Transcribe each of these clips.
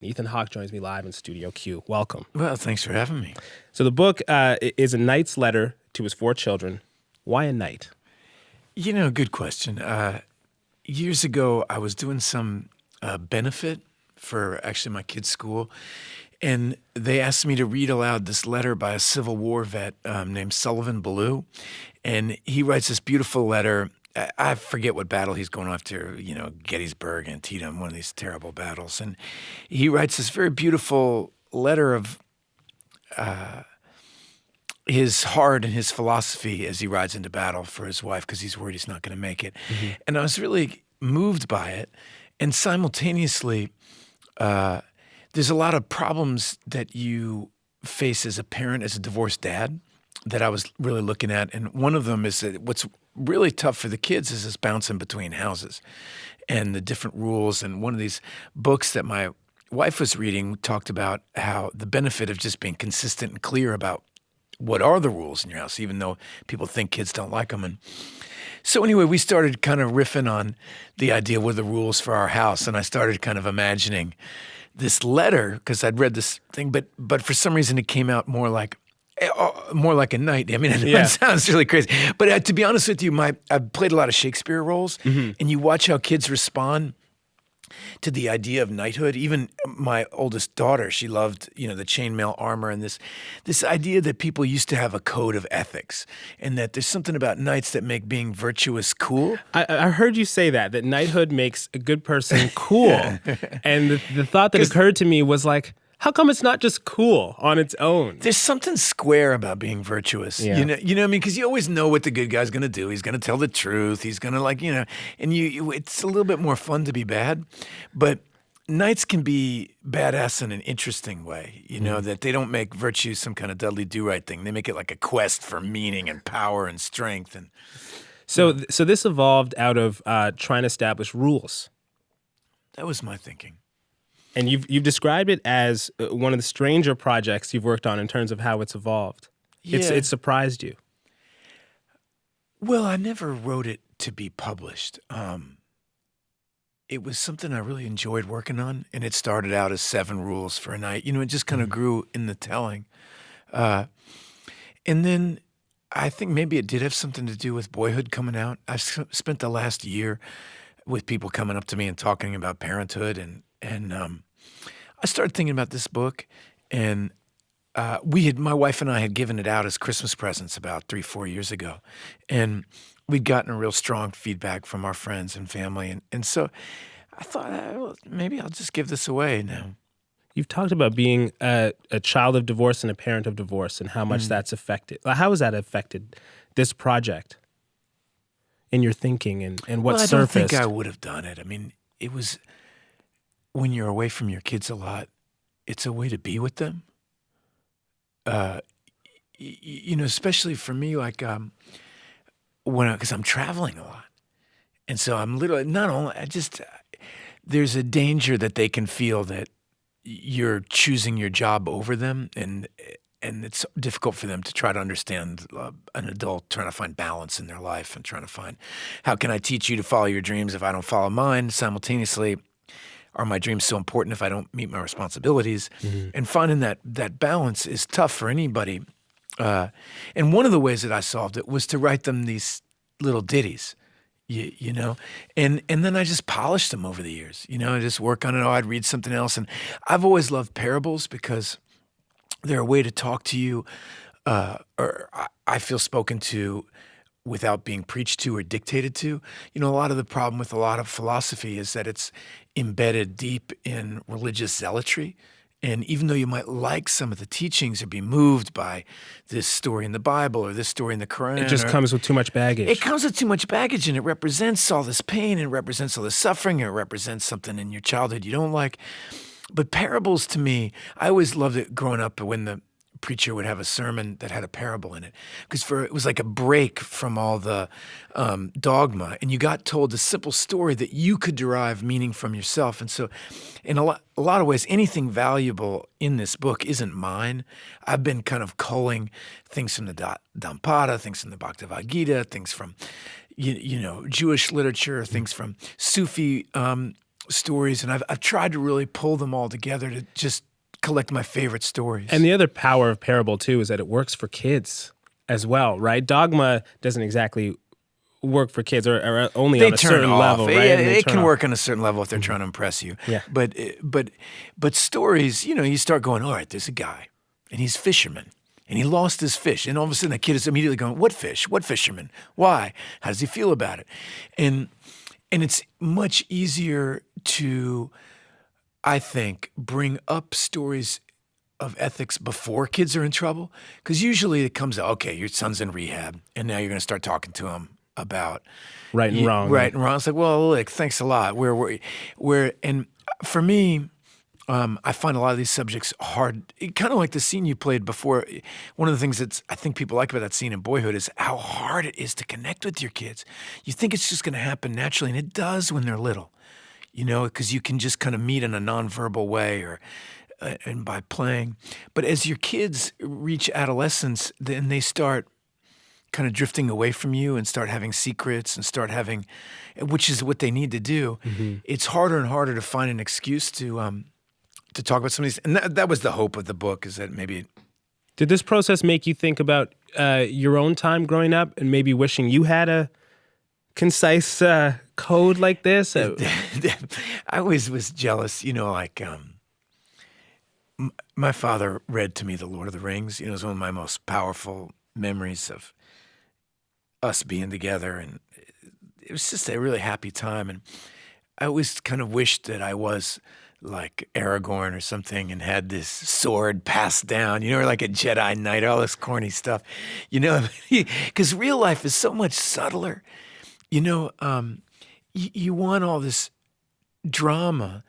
Ethan Hawke joins me live in Studio Q. Welcome. Well, thanks for having me. So the book is a knight's letter to his 4 children. Why a knight? Good question. Years ago, I was doing some benefit for actually my kids' school, and they asked me to read aloud this letter by a Civil War vet named Sullivan Ballou, and he writes this beautiful letter. I forget what battle he's going after, Gettysburg, Antietam, one of these terrible battles. And he writes this very beautiful letter of his heart and his philosophy as he rides into battle for his wife because he's worried he's not going to make it. Mm-hmm. And I was really moved by it. And simultaneously, there's a lot of problems that you face as a parent, as a divorced dad, that I was really looking at. And one of them is that what's really tough for the kids is this bouncing between houses and the different rules. And one of these books that my wife was reading talked about how the benefit of just being consistent and clear about what are the rules in your house, even though people think kids don't like them. And so anyway, we started kind of riffing on the idea what are the rules for our house. And I started kind of imagining this letter because I'd read this thing, but for some reason it came out more like a knight. I mean, it sounds really crazy. But to be honest with you, I've played a lot of Shakespeare roles, mm-hmm. and you watch how kids respond to the idea of knighthood. Even my oldest daughter, she loved, the chainmail armor and this idea that people used to have a code of ethics and that there's something about knights that make being virtuous cool. I heard you say that knighthood makes a good person cool. And the thought that occurred to me was like, how come it's not just cool on its own? There's something square about being virtuous. Yeah. You know what I mean? Because you always know what the good guy's going to do. He's going to tell the truth. He's going to and it's a little bit more fun to be bad. But knights can be badass in an interesting way, that they don't make virtue some kind of Dudley Do-Right thing. They make it like a quest for meaning and power and strength. And So this evolved out of trying to establish rules. That was my thinking. And you've described it as one of the stranger projects you've worked on in terms of how it's evolved. Yeah. It surprised you. Well, I never wrote it to be published. It was something I really enjoyed working on, and it started out as 7 rules for a night. It just kind of grew in the telling. And then I think maybe it did have something to do with Boyhood coming out. I've spent the last year with people coming up to me and talking about parenthood, and I started thinking about this book, and my wife and I had given it out as Christmas presents about 3-4 years ago, and we'd gotten a real strong feedback from our friends and family, and so I thought, well, maybe I'll just give this away now. You've talked about being a child of divorce and a parent of divorce, and how much that's affected. How has that affected this project in your thinking and what surfaced? I don't think I would have done it. I mean, it was. When you're away from your kids a lot, it's a way to be with them. Especially for me, like because I'm traveling a lot, and so I'm literally not only. There's a danger that they can feel that you're choosing your job over them, and it's difficult for them to try to understand an adult trying to find balance in their life and trying to find how can I teach you to follow your dreams if I don't follow mine simultaneously. Are my dreams so important if I don't meet my responsibilities? Mm-hmm. And finding that balance is tough for anybody. And one of the ways that I solved it was to write them these little ditties, and then I just polished them over the years. I just work on it. I'd read something else. And I've always loved parables because they're a way to talk to you, or I feel spoken to without being preached to or dictated to. A lot of the problem with a lot of philosophy is that it's embedded deep in religious zealotry. And even though you might like some of the teachings or be moved by this story in the Bible or this story in the Quran, it just comes with too much baggage. It comes with too much baggage, and it represents all this pain, and it represents all this suffering, and it represents something in your childhood you don't like. But parables, to me, I always loved it growing up when the preacher would have a sermon that had a parable in it, because it was like a break from all the dogma, and you got told a simple story that you could derive meaning from yourself. And so in a lot of ways, anything valuable in this book isn't mine. I've been kind of culling things from the Dhammapada, things from the Bhagavad Gita, things from Jewish literature, things from Sufi stories, and I've tried to really pull them all together to just collect my favorite stories. And the other power of parable, too, is that it works for kids as well, right? Dogma doesn't exactly work for kids, or only they on a turn certain off. level, right? Yeah, And they it turn can off. work on a certain level if they're trying to impress you. Yeah. But stories, you start going, all right, there's a guy, and he's a fisherman, and he lost his fish, and all of a sudden that kid is immediately going, what fish? What fisherman? Why? How does he feel about it? And it's much easier to, I think, bring up stories of ethics before kids are in trouble, because usually it comes out, okay, your son's in rehab, and now you're going to start talking to him about Right and wrong. Right and wrong. It's like, well, look, thanks a lot. And for me, I find a lot of these subjects hard. Kind of like the scene you played before. One of the things that I think people like about that scene in Boyhood is how hard it is to connect with your kids. You think it's just going to happen naturally, and it does when they're little. Because you can just kind of meet in a nonverbal way, and by playing. But as your kids reach adolescence, then they start kind of drifting away from you and start having secrets and which is what they need to do. Mm-hmm. It's harder and harder to find an excuse to talk about some of these. And that was the hope of the book, is that maybe. Did this process make you think about your own time growing up and maybe wishing you had a concise code like this? I always was jealous, my father read to me The Lord of the Rings. It was one of my most powerful memories of us being together, and it was just a really happy time. And I always kind of wished that I was like Aragorn or something and had this sword passed down, or like a Jedi Knight, all this corny stuff, because real life is so much subtler. You want all this drama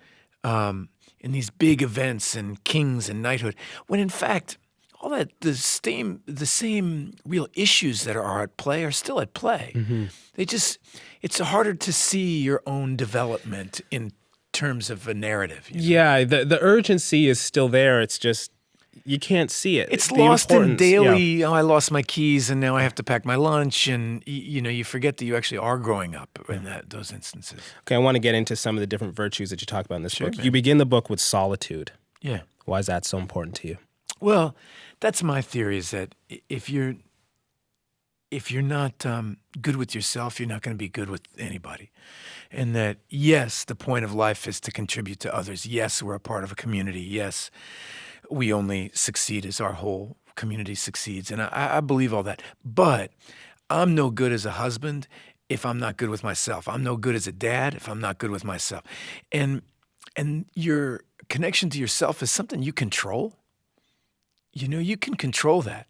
in these big events and kings and knighthood, when in fact, all that the same real issues that are at play are still at play. Mm-hmm. It's harder to see your own development in terms of a narrative. Yeah, the urgency is still there. It's just you can't see it. It's lost in daily, I lost my keys and now I have to pack my lunch, and you forget that you actually are growing up in those instances. Okay, I want to get into some of the different virtues that you talk about in this book. Man. You begin the book with solitude. Yeah. Why is that so important to you? Well, that's my theory, is that if you're not good with yourself, you're not going to be good with anybody. And that, yes, the point of life is to contribute to others. Yes, we're a part of a community. Yes, we only succeed as our whole community succeeds. And I believe all that. But I'm no good as a husband if I'm not good with myself. I'm no good as a dad if I'm not good with myself. And your connection to yourself is something you control. You can control that.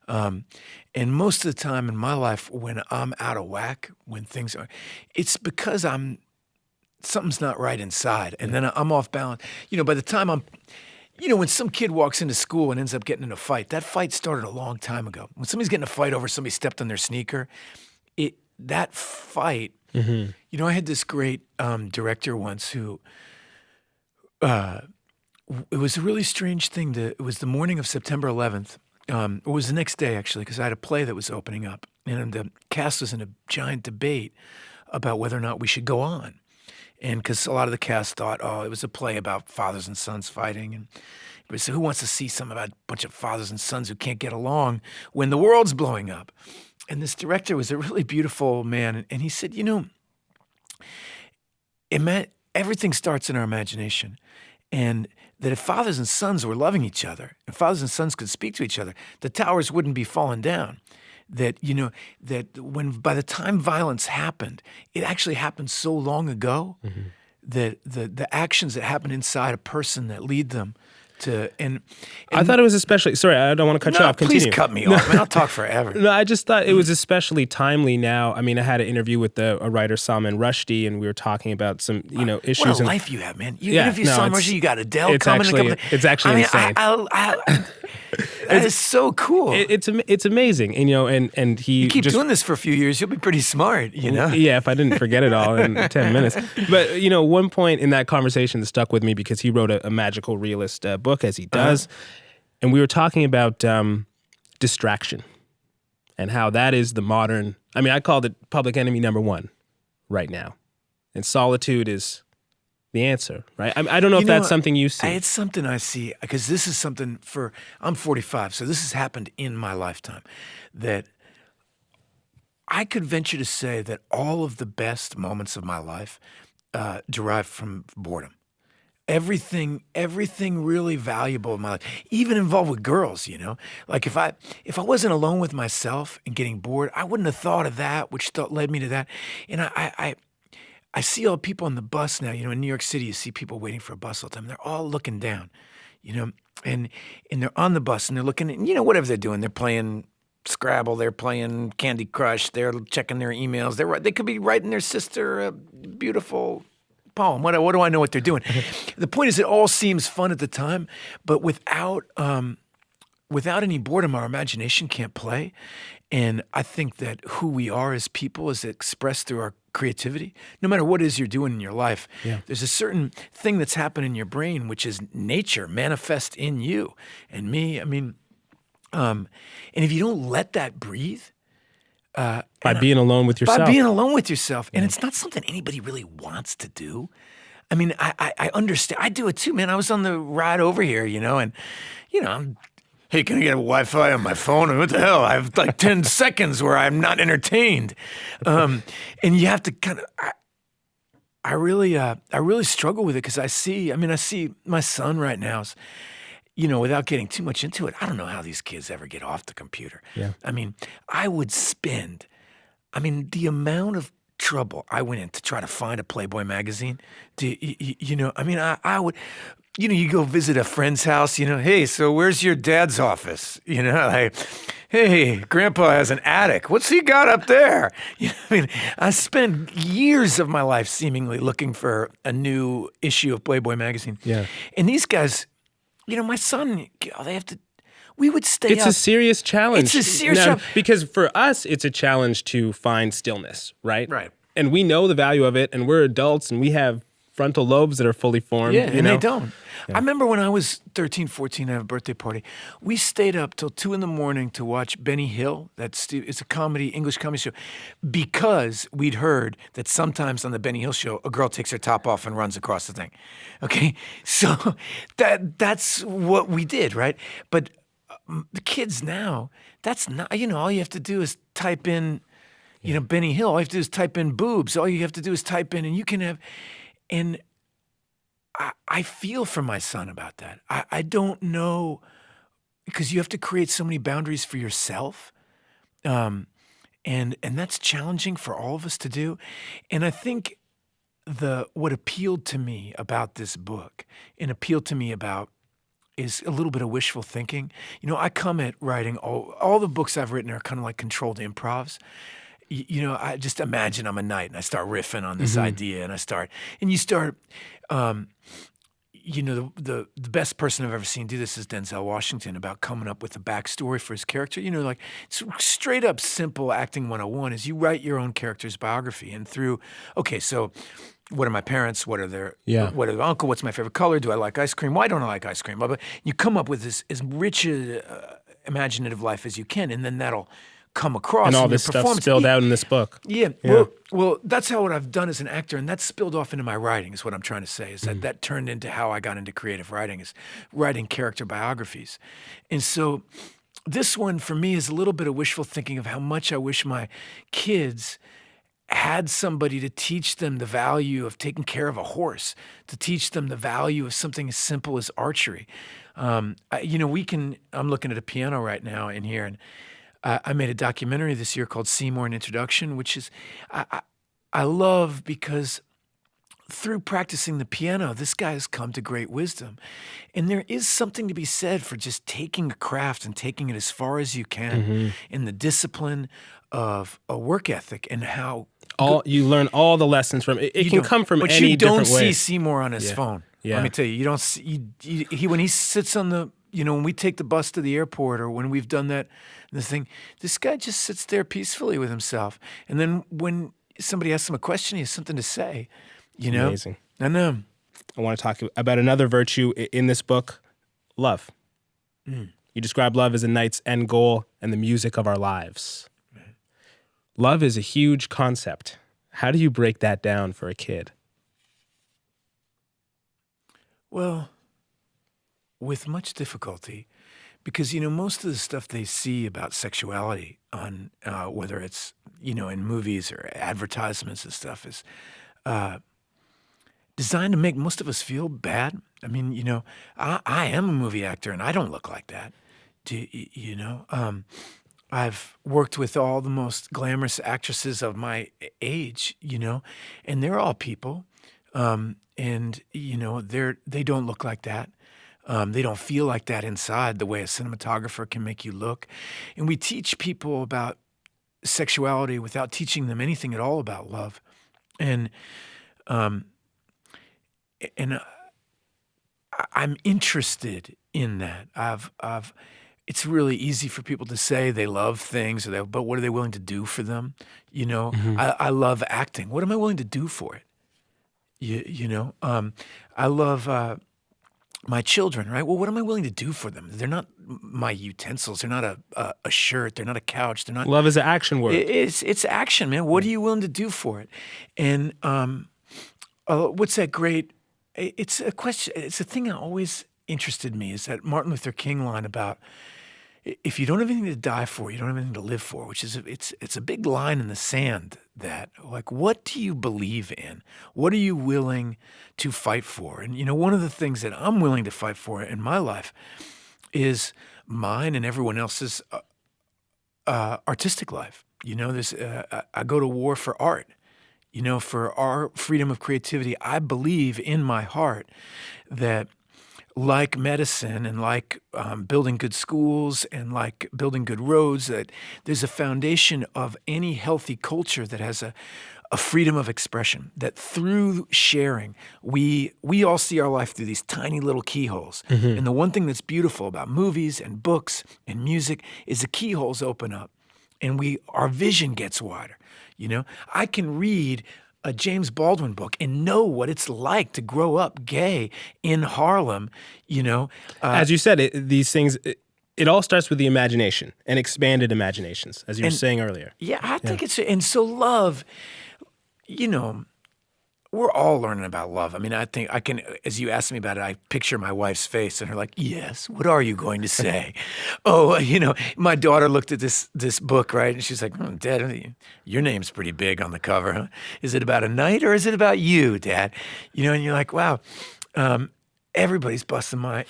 And most of the time in my life, when I'm out of whack, when things are, it's because something's not right inside. And then I'm off balance. By the time when some kid walks into school and ends up getting in a fight, that fight started a long time ago. When somebody's getting in a fight over somebody stepped on their sneaker, that fight, mm-hmm. I had this great director once who, it was a really strange thing. It was the morning of September 11th. It was the next day, actually, because I had a play that was opening up. And the cast was in a giant debate about whether or not we should go on. And because a lot of the cast thought, it was a play about fathers and sons fighting. And everybody said, who wants to see something about a bunch of fathers and sons who can't get along when the world's blowing up? And this director was a really beautiful man. And he said, everything starts in our imagination. And that if fathers and sons were loving each other, if fathers and sons could speak to each other, the towers wouldn't be falling down. That, that when by the time violence happened, it actually happened so long ago, mm-hmm. that the actions that happen inside a person that lead them to, and I thought it was especially, sorry, I don't want to cut you off. Continue. Please cut me off, man. I'll talk forever. No, I just thought it was especially timely now. I mean, I had an interview with a writer, Salman Rushdie, and we were talking about some, issues. What a life you have, man. You interview Salman Rushdie, you got Adele coming. It's actually insane. That is so cool. It's amazing, and he. You keep doing this for a few years, you'll be pretty smart, Yeah, if I didn't forget it all in 10 minutes. But one point in that conversation that stuck with me because he wrote a magical realist book, as he does, and we were talking about distraction and how that is the modern. I mean, I called it public enemy number one right now, and solitude is the answer, right? I don't know if that's something you see. It's something I see, because this is something I'm 45, so this has happened in my lifetime, that I could venture to say that all of the best moments of my life derive from boredom. Everything really valuable in my life, even involved with girls, like if I wasn't alone with myself and getting bored, I wouldn't have thought of that, which led me to that. And I see all people on the bus now, in New York City, you see people waiting for a bus all the time. They're all looking down, and they're on the bus and they're looking, and whatever they're doing, they're playing Scrabble, they're playing Candy Crush, they're checking their emails. They could be writing their sister a beautiful poem. What do I know what they're doing? The point is, it all seems fun at the time, but without any boredom, our imagination can't play. And I think that who we are as people is expressed through our creativity. No matter what it is you're doing in your life, there's a certain thing that's happening in your brain, which is nature manifest in you and me. And if you don't let that breathe, by being alone with yourself. And it's not something anybody really wants to do. I mean, I understand. I do it too, man. I was on the ride over here, and I'm, hey, can I get a Wi-Fi on my phone? And what the hell? I have like 10 seconds where I'm not entertained. And you have to kind of, I really struggle with it, because I see my son right now, without getting too much into it, I don't know how these kids ever get off the computer. Yeah. I would spend, the amount of trouble I went in to try to find a Playboy magazine. I would, you go visit a friend's house, hey, so where's your dad's office? Like, hey, Grandpa has an attic. What's he got up there? I spent years of my life seemingly looking for a new issue of Playboy magazine. Yeah. And these guys, my son, we would stay up. It's a serious challenge. It's a serious challenge. Because for us, it's a challenge to find stillness, right? Right. And we know the value of it, and we're adults, and we have frontal lobes that are fully formed. Yeah, and they don't. Yeah. I remember when I was 13, 14, I had a birthday party. We stayed up till 2 a.m. to watch Benny Hill. It's a English comedy show, because we'd heard that sometimes on the Benny Hill show, a girl takes her top off and runs across the thing. Okay, so that's what we did, right? But the kids now, that's not, all you have to do is type in, Benny Hill. All you have to do is type in boobs. All you have to do is type in, and you can have, and I feel for my son about that. I don't know, because you have to create so many boundaries for yourself. And that's challenging for all of us to do. And I think what appealed to me about this book, and appealed to me about, is a little bit of wishful thinking. I come at writing, all the books I've written are kind of like controlled improvs. I just imagine I'm a knight and I start riffing on this idea, and you start, the best person I've ever seen do this is Denzel Washington, about coming up with a backstory for his character. Like, it's straight up simple acting 101 is you write your own character's biography, and through, okay, so what are my parents? What are their uncle? What's my favorite color? Do I like ice cream? Why don't I like ice cream? Blah, blah. You come up with this as rich imaginative life as you can, and then that'll come across and all in this your stuff spilled out in this book. Yeah. Well, that's how what I've done as an actor, and that's spilled off into my writing, is what I'm trying to say, is that turned into how I got into creative writing, is writing character biographies. And so this one for me is a little bit of wishful thinking of how much I wish my kids had somebody to teach them the value of taking care of a horse, to teach them the value of something as simple as archery. I'm looking at a piano right now in here, and I made a documentary this year called Seymour, an Introduction, which is I love, because through practicing the piano, this guy has come to great wisdom. And there is something to be said for just taking a craft and taking it as far as you can in the discipline of a work ethic, and how you learn all the lessons from it. It can come from any different way. But you don't see Seymour on his phone. Yeah. Let me tell you, you don't see he when he sits on the, when we take the bus to the airport, or when we've done that, this guy just sits there peacefully with himself. And then when somebody asks him a question, he has something to say. Amazing. I know. I want to talk about another virtue in this book, love. You describe love as a knight's end goal and the music of our lives. Love is a huge concept. How do you break that down for a kid? Well, with much difficulty, because most of the stuff they see about sexuality on whether it's in movies or advertisements and stuff is designed to make most of us feel bad. I mean, I am a movie actor and I don't look like that. I've worked with all the most glamorous actresses of my age, and they're all people, and they don't look like that. They don't feel like that inside the way a cinematographer can make you look. And we teach people about sexuality without teaching them anything at all about love. And I'm interested in that. It's really easy for people to say they love things, but what are they willing to do for them? I love acting. What am I willing to do for it? I love my children, right? Well, what am I willing to do for them? They're not my utensils. They're not a shirt. They're not a couch. They're not. Love is an action word. It's action, man. What are you willing to do for it? And what's that great? It's a question. It's a thing that always interested me. Is that Martin Luther King line about if you don't have anything to die for, you don't have anything to live for. Which is it's a big line in the sand. That like, what do you believe in? What are you willing to fight for? And one of the things that I'm willing to fight for in my life is mine and everyone else's artistic life. I go to war for art. For our freedom of creativity. I believe in my heart that like medicine and like building good schools and like building good roads, that there's a foundation of any healthy culture that has a freedom of expression, that through sharing, we all see our life through these tiny little keyholes. Mm-hmm. And the one thing that's beautiful about movies and books and music is the keyholes open up and our vision gets wider. I can read a James Baldwin book and know what it's like to grow up gay in Harlem, As you said, these things, it all starts with the imagination and expanded imaginations, as you were saying earlier. Yeah, I think and so love, we're all learning about love. I mean, I think I can, as you asked me about it, I picture my wife's face and her like, yes, what are you going to say? My daughter looked at this book, right? And she's like, Dad, your name's pretty big on the cover, huh? Is it about a night or is it about you, Dad? And you're like, wow, everybody's busting my,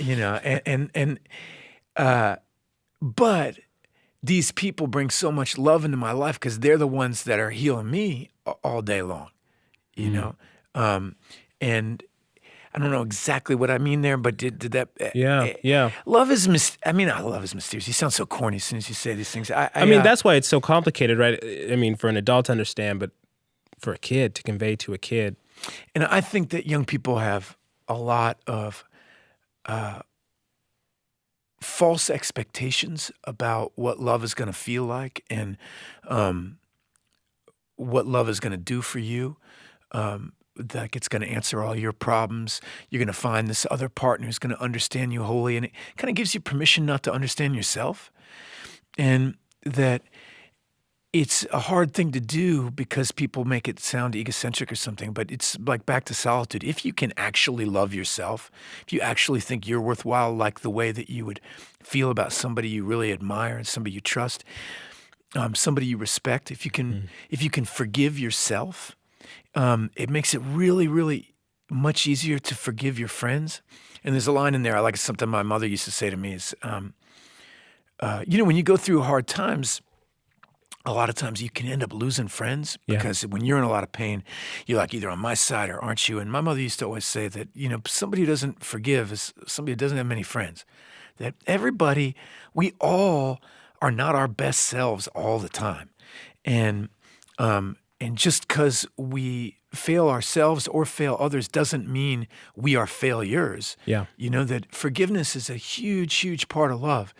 but these people bring so much love into my life because they're the ones that are healing me all day long. And I don't know exactly what I mean there, but did that? Yeah. Love is love is mysterious. You sound so corny as soon as you say these things. I mean, that's why it's so complicated, right? I mean, for an adult to understand, but for a kid to convey to a kid. And I think that young people have a lot of false expectations about what love is going to feel like and what love is going to do for you. Like it's going to answer all your problems. You're going to find this other partner who's going to understand you wholly. And it kind of gives you permission not to understand yourself. And that it's a hard thing to do because people make it sound egocentric or something. But it's like back to solitude. If you can actually love yourself, if you actually think you're worthwhile like the way that you would feel about somebody you really admire and somebody you trust, somebody you respect, if you can forgive yourself, it makes it really, really much easier to forgive your friends. And there's a line in there, I like something my mother used to say to me is, when you go through hard times, a lot of times you can end up losing friends because when you're in a lot of pain, you're like either on my side or aren't you? And my mother used to always say that, somebody who doesn't forgive is somebody who doesn't have many friends. That we all are not our best selves all the time. And just because we fail ourselves or fail others doesn't mean we are failures. Yeah. That forgiveness is a huge, huge part of love.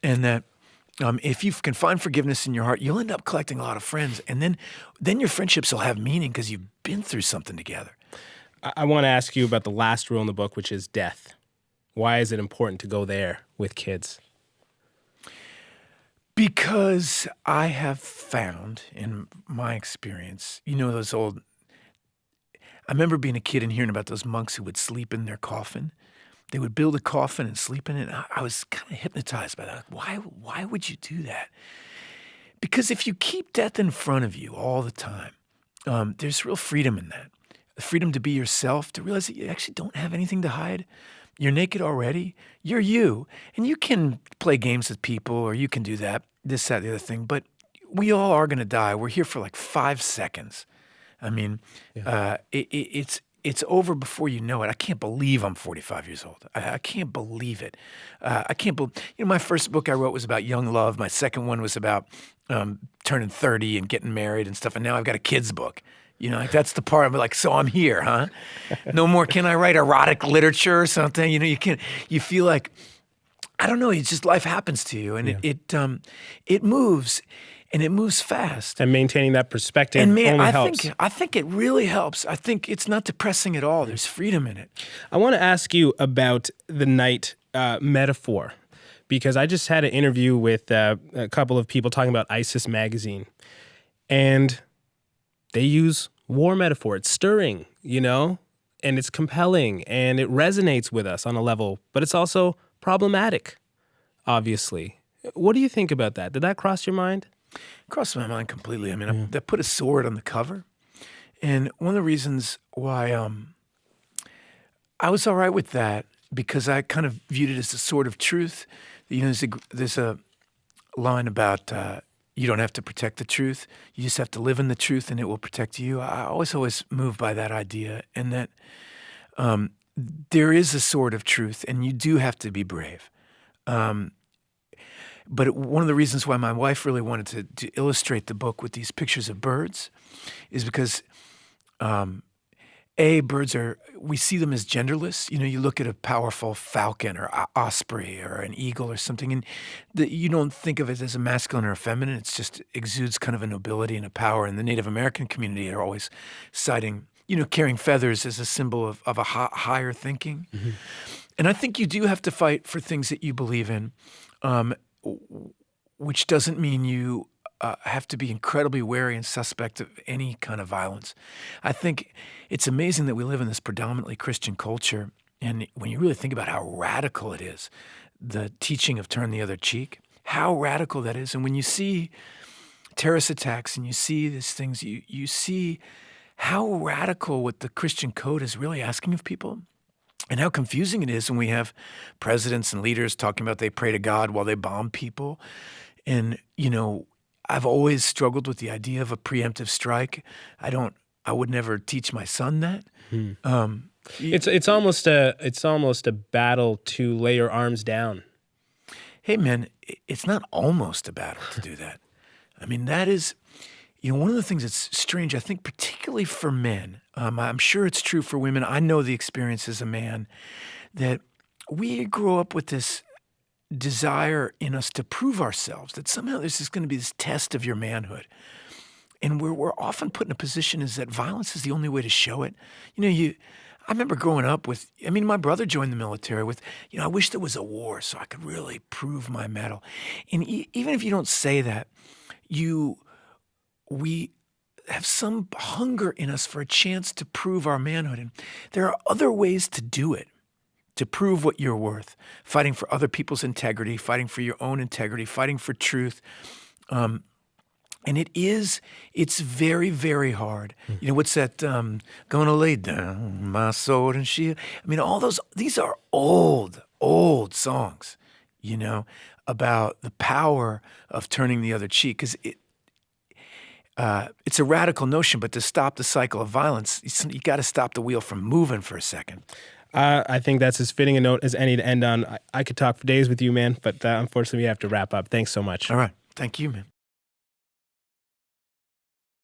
And that if you can find forgiveness in your heart, you'll end up collecting a lot of friends. And then your friendships will have meaning because you've been through something together. I want to ask you about the last rule in the book, which is death. Why is it important to go there with kids? Because I have found in my experience, I remember being a kid and hearing about those monks who would sleep in their coffin. They would build a coffin and sleep in it. I was kind of hypnotized by that. Why would you do that? Because if you keep death in front of you all the time, there's real freedom in that. The freedom to be yourself, to realize that you actually don't have anything to hide. You're naked already. You're you. And you can play games with people, or you can do that, this, that, the other thing. But we all are going to die. We're here for like 5 seconds. I mean, it's over before you know it. I can't believe I'm 45 years old. I can't believe it. I can't believe, my first book I wrote was about young love. My second one was about turning 30 and getting married and stuff. And now I've got a kid's book. Like that's the part of it, like, so I'm here, huh? No more can I write erotic literature or something? You feel like, I don't know, it's just life happens to you. And it moves, and it moves fast. And maintaining that perspective only helps. I think it really helps. I think it's not depressing at all. There's freedom in it. I want to ask you about the night metaphor, because I just had an interview with a couple of people talking about ISIS magazine, and they use war metaphor. It's stirring, and it's compelling, and it resonates with us on a level, but it's also problematic, obviously. What do you think about that? Did that cross your mind? Crossed my mind completely. I mean, I put a sword on the cover, and one of the reasons why I was all right with that, because I kind of viewed it as a sword of truth. There's a line about you don't have to protect the truth. You just have to live in the truth, and it will protect you. I was always moved by that idea, and that there is a sword of truth, and you do have to be brave. But one of the reasons why my wife really wanted to illustrate the book with these pictures of birds is because, birds we see them as genderless. You look at a powerful falcon or osprey or an eagle or something, and you don't think of it as a masculine or a feminine. It's just exudes kind of a nobility and a power. And the Native American community are always citing, carrying feathers as a symbol of a higher thinking. Mm-hmm. And I think you do have to fight for things that you believe in, which doesn't mean you have to be incredibly wary and suspect of any kind of violence. I think it's amazing that we live in this predominantly Christian culture, and when you really think about how radical it is, the teaching of turn the other cheek, how radical that is. And when you see terrorist attacks and you see these things, you see how radical what the Christian code is really asking of people. And how confusing it is when we have presidents and leaders talking about they pray to God while they bomb people. And, I've always struggled with the idea of a preemptive strike. I would never teach my son that. It's almost a battle to lay your arms down. Hey, man, it's not almost a battle to do that. I mean, that is, one of the things that's strange, I think, particularly for men, I'm sure it's true for women. I know the experience as a man, that we grow up with this desire in us to prove ourselves, that somehow there's just going to be this test of your manhood. And we're often put in a position is that violence is the only way to show it. I remember growing up with, my brother joined the military with, I wish there was a war so I could really prove my mettle. And even if you don't say that, we have some hunger in us for a chance to prove our manhood. And there are other ways to do it, to prove what you're worth, fighting for other people's integrity, fighting for your own integrity, fighting for truth. And it's very, very hard. What's that, gonna lay down my sword and shield? These are old songs, about the power of turning the other cheek. Because it's a radical notion, but to stop the cycle of violence, you got to stop the wheel from moving for a second. I think that's as fitting a note as any to end on. I could talk for days with you, man, but unfortunately we have to wrap up. Thanks so much. All right. Thank you, man.